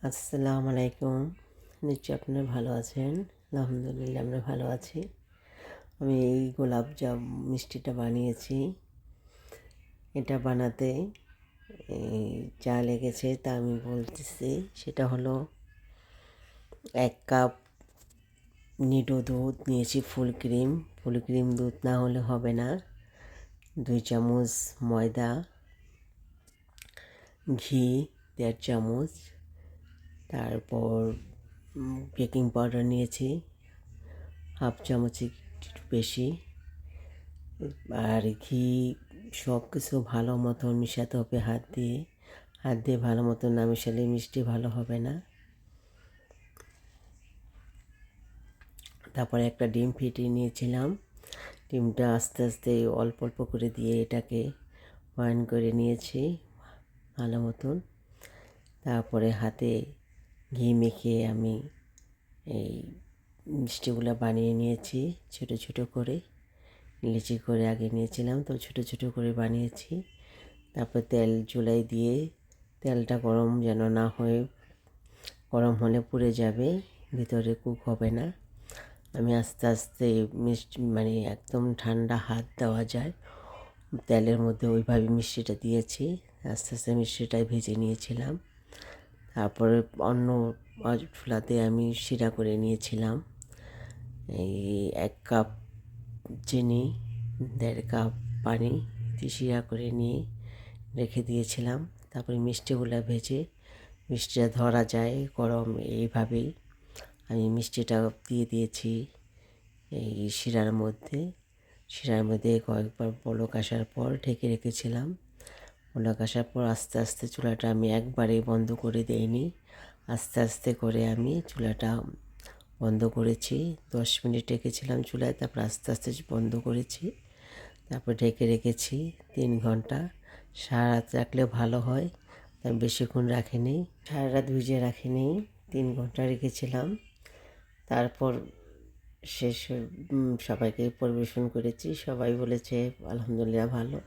আসসালামু আলাইকুম। নিশ্চয়ই আপনারা ভালো আছেন। আলহামদুলিল্লাহ আমরা ভালো আছি। আমি এই গোলাপজাম মিষ্টিটা বানিয়েছি। এটা বানাতে যা লেগেছে তা আমি বলতেছি। সেটা হলো 1 কাপ নিডো দুধ নিয়েছি, ফুল ক্রিম দুধ না হলে হবে না। 2 চামচ ময়দা, ঘি 1.5 চামচ, তারপর বেকিং পাউডার নিয়েছি হাফ চামচের একটু বেশি, আর ঘি। সব কিছু ভালো মতন মিশাতে হবে হাত দিয়ে ভালো মতন না মিশালে মিষ্টি ভালো হবে না। তারপরে একটা ডিম ফেটিয়ে নিয়েছিলাম। ডিমটা আস্তে আস্তে অল্প অল্প করে দিয়ে এটাকে ময়ান করে নিয়েছি ভালো মতন। তারপরে হাতে ঘি মেখে আমি এই মিষ্টিগুলো বানিয়ে নিয়েছি ছোটো ছোটো করে। লিচি করে আগে নিয়েছিলাম, তো ছোটো ছোটো করে বানিয়েছি। তারপর তেল চুলায় দিয়ে তেলটা গরম যেন না হয়ে, গরম হলে পুড়ে যাবে, ভিতরে কুক হবে না। আমি আস্তে আস্তে মানে একদম ঠান্ডা হাত দেওয়া যায় তেলের মধ্যে ওইভাবে মিষ্টিটা দিয়েছি। আস্তে আস্তে মিষ্টিটাই ভেজে নিয়েছিলাম। তারপরে অন্য চুলাতে আমি শিরা করে নিয়েছিলাম। এই 1 কাপ চিনি, 1.5 কাপ পানি দিয়ে শিরা করে নিয়ে রেখে দিয়েছিলাম। তারপরে মিষ্টিগুলো ভেজে, মিষ্টিটা ধরা যায় গরম, এইভাবেই আমি মিষ্টিটা দিয়ে দিয়েছি এই শিরার মধ্যে। কয়েকবার বলক আসার পর ঢেকে রেখেছিলাম। বলক আসার পর আস্তে আস্তে চুলাটা আমি একবারেই বন্ধ করে দেইনি, আস্তে আস্তে করে আমি চুলাটা বন্ধ করেছি। 10 মিনিট রেখেছিলাম চুলায়, তারপর আস্তে আস্তে বন্ধ করেছি। তারপর ঢেকে রেখেছি 3 ঘন্টা। সারা রাত রাখলে ভালো হয়, তাই বেশিক্ষণ রাখিনি, সারা রাত ভিজিয়ে রাখিনি, 3 ঘন্টা রেখেছিলাম। তারপর সবাইকে পরিবেশন করেছি। সবাই বলেছে আলহামদুলিল্লাহ ভালো।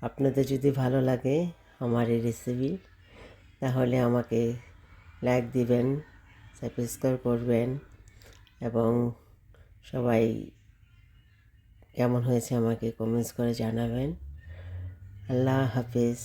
আপনাদের যদি ভালো লাগে আমার এই রেসিপি, তাহলে আমাকে লাইক দিবেন, সাবস্ক্রাইব করবেন, এবং সবাই কেমন হয়েছে আমাকে কমেন্টস করে জানাবেন। আল্লাহ হাফেজ।